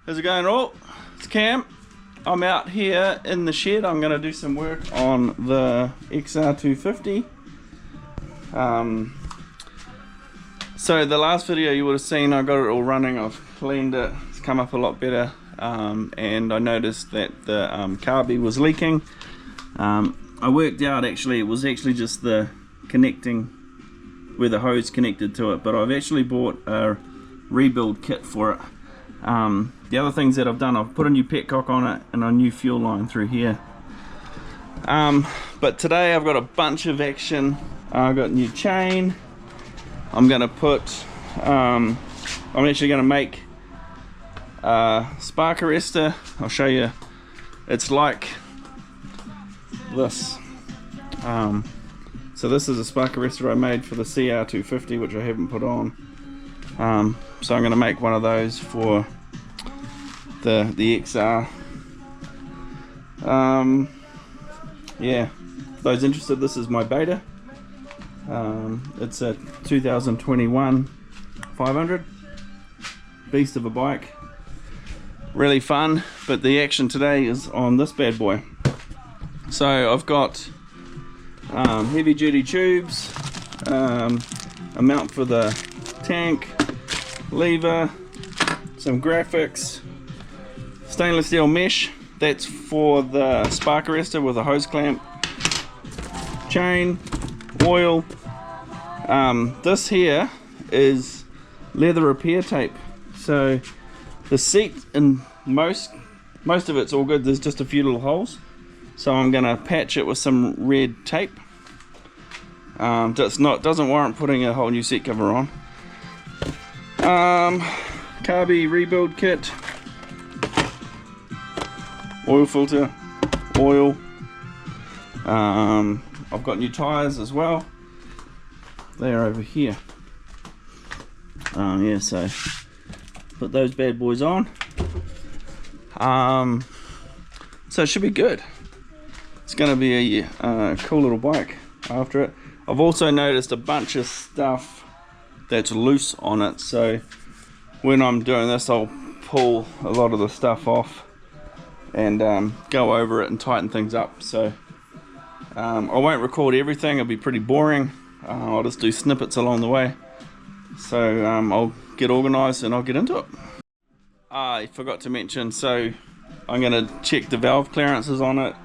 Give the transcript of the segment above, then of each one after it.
How's it going all? It's Cam. I'm out here in the shed. I'm going to do some work on the XR250. So the last video you would have seen, I got it all running. I've cleaned it. It's come up a lot better. And I noticed that the Carby was leaking. I worked out actually it was actually just the connecting where the hose connected to it, but I've actually bought a rebuild kit for it. The other things that I've done, I've put a new petcock on it and a new fuel line through here. But today I've got a bunch of action. I've got a new chain. I'm gonna put I'm actually gonna make a spark arrestor. I'll show you. It's like this. So this is a spark arrestor I made for the XR250, which I haven't put on. So I'm going to make one of those for the XR. Yeah, for those interested, this is my beta. It's a 2021 500 beast of a bike, really fun. But the action today is on this bad boy. So I've got heavy duty tubes, a mount for the tank, lever, some graphics, stainless steel mesh, that's for the spark arrestor with a hose clamp, chain, oil. This here is leather repair tape. So the seat, and most of it's all good, there's just a few little holes. So I'm gonna patch it with some red tape. Doesn't warrant putting a whole new seat cover on. Carby rebuild kit, oil filter, oil. I've got new tires as well. They are over here. Yeah, so put those bad boys on. So it should be good. It's going to be a cool little bike after it. I've also noticed a bunch of stuff that's loose on it, so when I'm doing this I'll pull a lot of the stuff off and go over it and tighten things up. So I won't record everything, it'll be pretty boring. I'll just do snippets along the way. So I'll get organized and I'll get into it. I forgot to mention, so I'm going to check the valve clearances on it.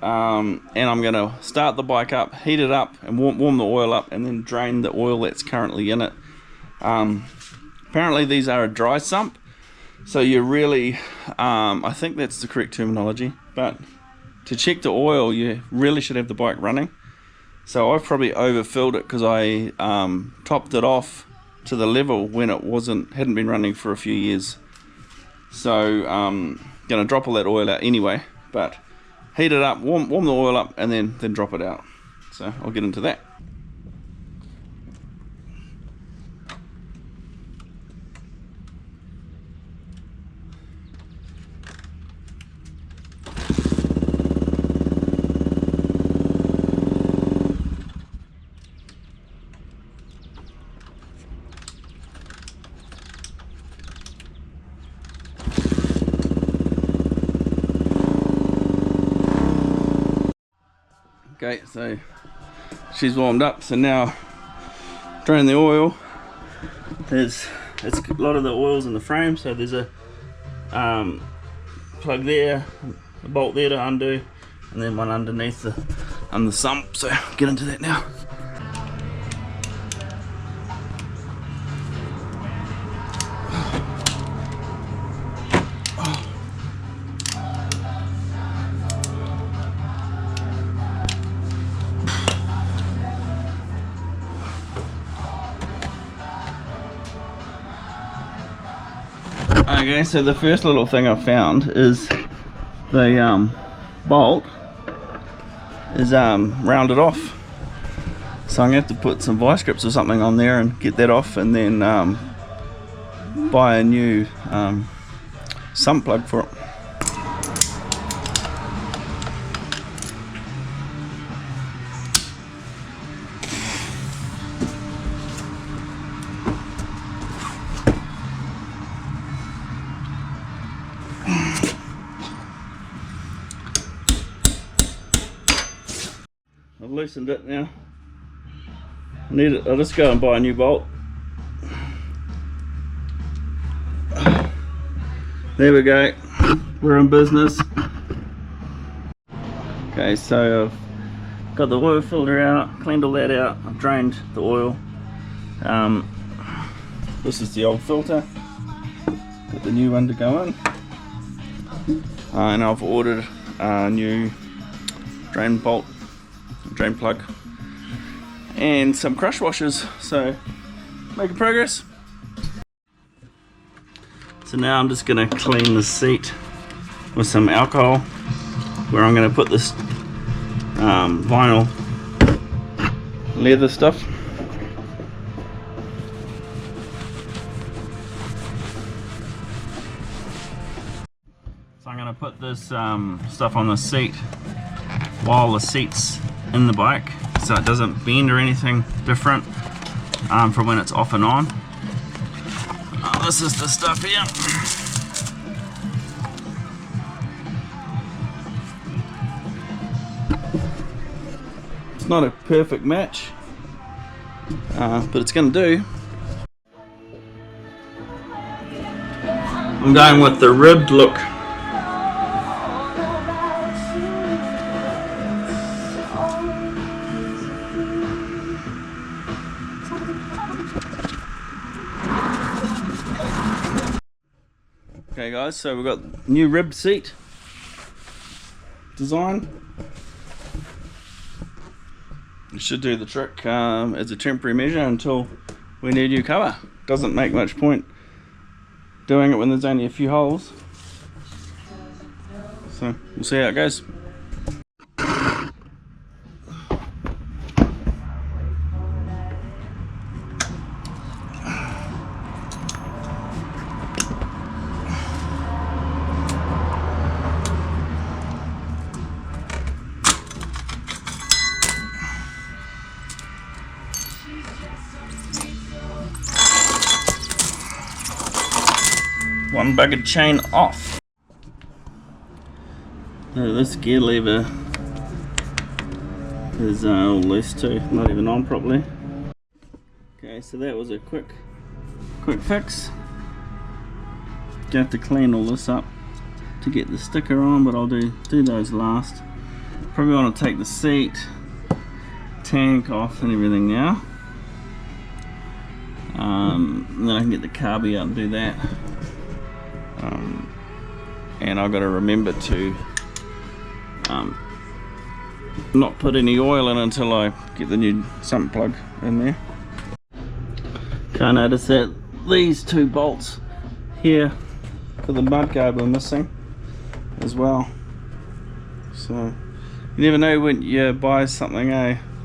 And I'm going to start the bike up, heat it up and warm the oil up, and then drain the oil that's currently in it. Apparently these are a dry sump, so you really, I think that's the correct terminology, but to check the oil you really should have the bike running. So I've probably overfilled it because I topped it off to the level when it hadn't been running for a few years. So going to drop all that oil out anyway, but heat it up, warm the oil up, and then drop it out. So I'll get into that. Okay, so she's warmed up, so now drain the oil. It's a lot of the oil's in the frame, so there's a plug there, a bolt there to undo, and then one underneath the sump. So get into that now. Okay, so the first little thing I found is the bolt is rounded off, so I'm gonna have to put some vice grips or something on there and get that off, and then buy a new sump plug for it. I've loosened it now. I'll just go and buy a new bolt. There we go, we're in business. Okay, so I've got the oil filter out, cleaned all that out, I've drained the oil. This is the old filter, got the new one to go in. And I've ordered a new drain bolt, drain plug, and some crush washers, so making progress. So now I'm just going to clean the seat with some alcohol, where I'm going to put this vinyl leather stuff. So I'm going to put this stuff on the seat while the seat's in the bike, so it doesn't bend or anything different from when it's off and on. This is the stuff here. It's not a perfect match, but it's going to do. I'm going with the ribbed look. Okay guys, so we've got new ribbed seat design. It should do the trick as a temporary measure until we need a new cover. Doesn't make much point doing it when there's only a few holes. So we'll see how it goes. One buggered chain off. This gear lever is all loose too, not even on properly. Okay, so that was a quick fix. You have to clean all this up to get the sticker on, but I'll do those last. Probably want to take the seat, tank off and everything now. And then I can get the Carby out and do that. And I've got to remember to not put any oil in until I get the new sump plug in there. Okay, notice that these two bolts here for the mudguard were missing as well. So you never know when you buy something,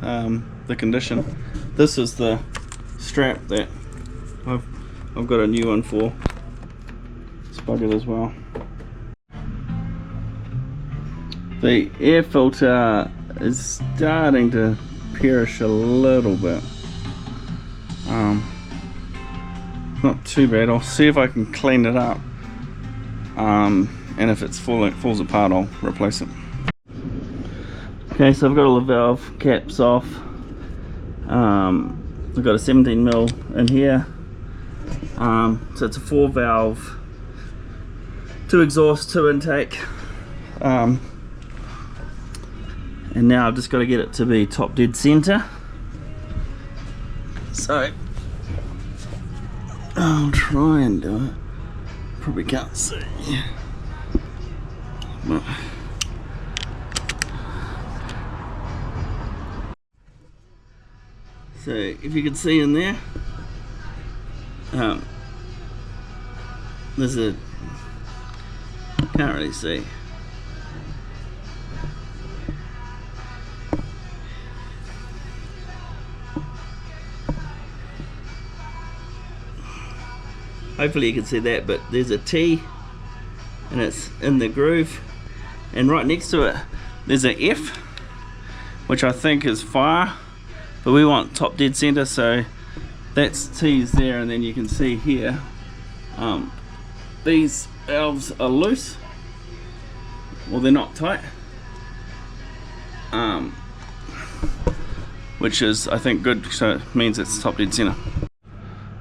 the condition. This is the strap that I've got a new one for. It's buggered as well. The air filter is starting to perish a little bit. Not too bad. I'll see if I can clean it up. And if it falls apart, I'll replace it. Okay, so I've got all the valve caps off. I've got a 17mm in here. So it's a 4 valve, 2 exhaust, 2 intake. And now I've just got to get it to be top dead center. So I'll try and do it. Probably can't see. But so if you can see in there, there's a, can't really see. Hopefully you can see that, but there's a T and it's in the groove, and right next to it there's an F, which I think is fire, but we want top dead center, so that's T's there. And then you can see here these valves are loose, well, they're not tight, which is, I think, good, so it means it's top dead center.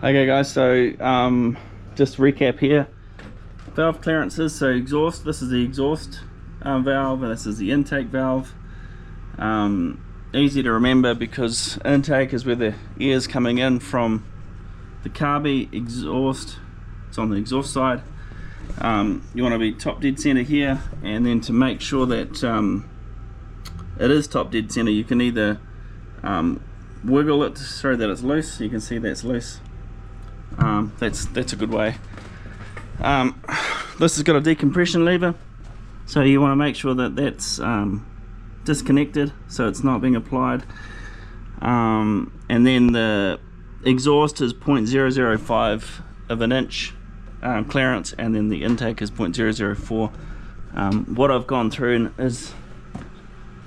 Okay guys, so just recap here. Valve clearances, so exhaust, this is the exhaust valve, and this is the intake valve. Easy to remember because intake is where the air is coming in from the Carby. Exhaust, it's on the exhaust side. You want to be top dead center here, and then to make sure that it is top dead center, you can either wiggle it so that it's loose. You can see that's loose. That's a good way. This has got a decompression lever, so you want to make sure that that's disconnected so it's not being applied. And then the exhaust is 0.005 of an inch clearance, and then the intake is 0.004. What I've gone through is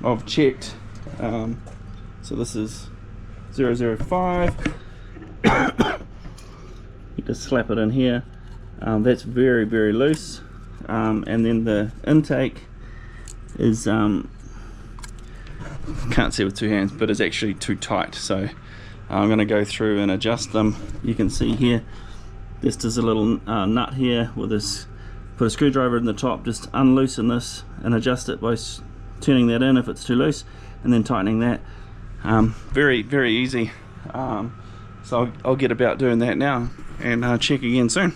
I've checked, so this is 0.005. You just slap it in here. That's very, very loose. And then the intake is can't see with two hands, but it's actually too tight, so I'm going to go through and adjust them. You can see here this is a little nut here with this, put a screwdriver in the top, just unloosen this and adjust it by turning that in if it's too loose, and then tightening that. Very, very easy. So I'll get about doing that now and check again soon.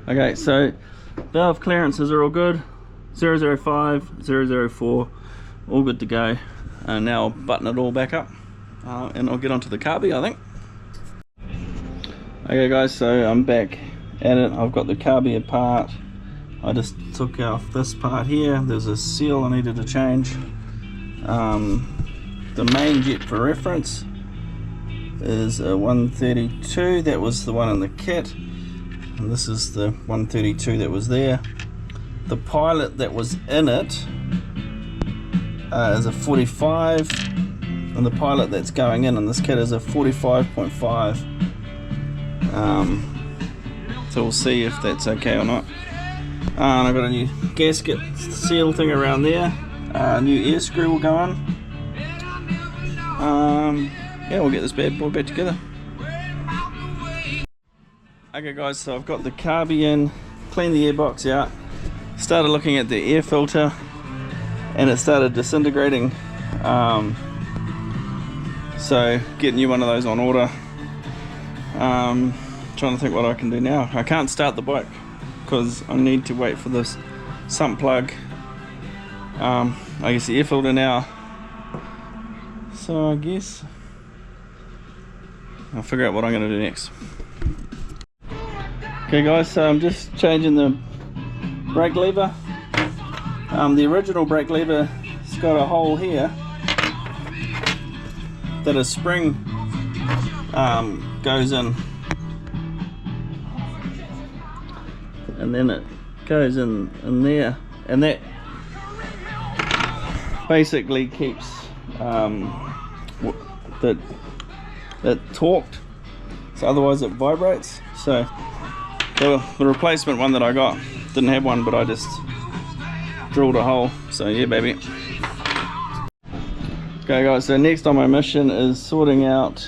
Okay, so valve clearances are all good. 005, 004, all good to go. And now I'll button it all back up, and I'll get onto the Carby, I think. Okay guys, so I'm back at it. I've got the Carby apart. I just took off this part here. There's a seal I needed to change. The main jet for reference is a 132. That was the one in the kit. And this is the 132 that was there. The pilot that was in it is a 45, and the pilot that's going in this kit is a 45.5. So we'll see if that's okay or not. And I've got a new gasket seal thing around there. New air screw will go on. Yeah, we'll get this bad boy back together. Okay guys, so I've got the Carby in, cleaned the airbox out, started looking at the air filter, and it started disintegrating. So getting you one of those on order. Trying to think what I can do now. I can't start the bike because I need to wait for this sump plug. I guess the air filter now. So I guess I'll figure out what I'm going to do next. Okay guys, so I'm just changing the brake lever. The original brake lever has got a hole here that a spring goes in, and then it goes in there, and that basically keeps it torqued, so otherwise it vibrates. So the replacement one that I got didn't have one, but I just drilled a hole, so yeah baby. Okay guys, so next on my mission is sorting out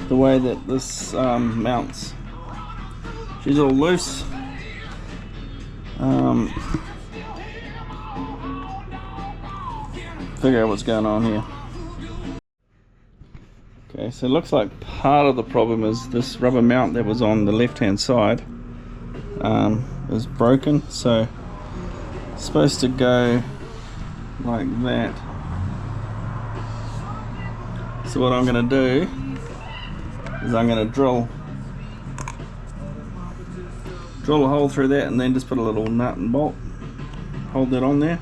the way that this mounts. She's all loose. Figure out what's going on here. Okay, so it looks like part of the problem is this rubber mount that was on the left hand side is broken, so it's supposed to go like that. So what I'm going to do is I'm going to drill a hole through that, and then just put a little nut and bolt, hold that on there.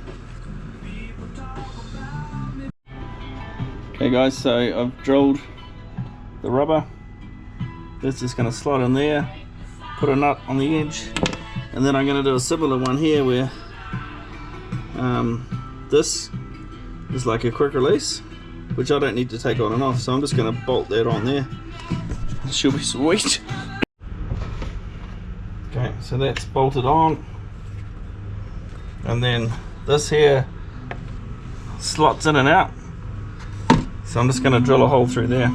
Okay guys, so I've drilled the rubber. That's just going to slot in there, put a nut on the edge, and then I'm going to do a similar one here where this is like a quick release, which I don't need to take on and off, so I'm just going to bolt that on there. She'll be sweet. so that's bolted on, and then this here slots in and out, so I'm just going to drill a hole through there.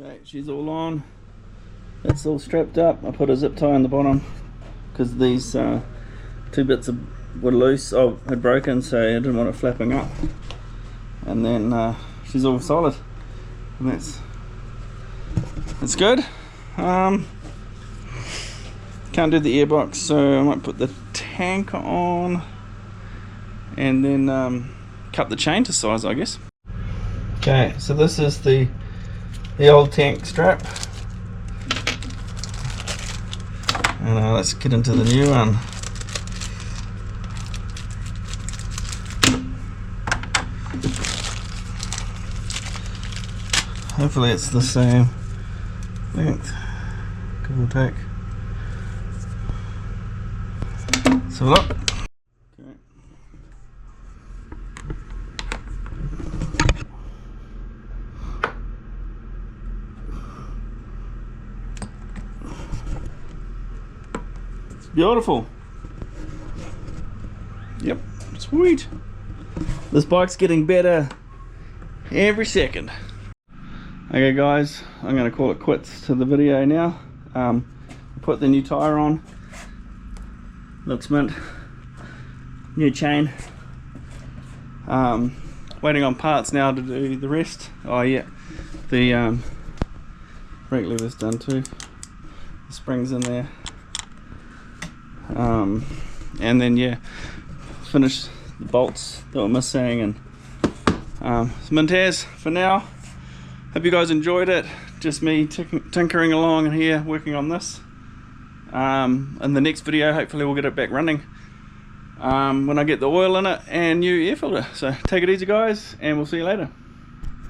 Okay, she's all on. That's all strapped up. I put a zip tie on the bottom because these two bits were loose. Oh, had broken, so I didn't want it flapping up. And then she's all solid, and that's good. Can't do the airbox, so I might put the tank on and then cut the chain to size, I guess. Okay, so this is the old tank strap, and let's get into the new one. Hopefully it's the same length, give or take. So look. Okay. It's beautiful. Yep, sweet. This bike's getting better every second. Okay guys, I'm going to call it quits to the video now. Put the new tyre on. Looks mint. New chain. Waiting on parts now to do the rest. Oh yeah, the brake lever's done too. The spring's in there. And then yeah, finish the bolts that were missing, and some mint as for now. Hope you guys enjoyed it. Just me tinkering along here, working on this. In the next video, hopefully we'll get it back running when I get the oil in it and new air filter. So take it easy guys, and we'll see you later.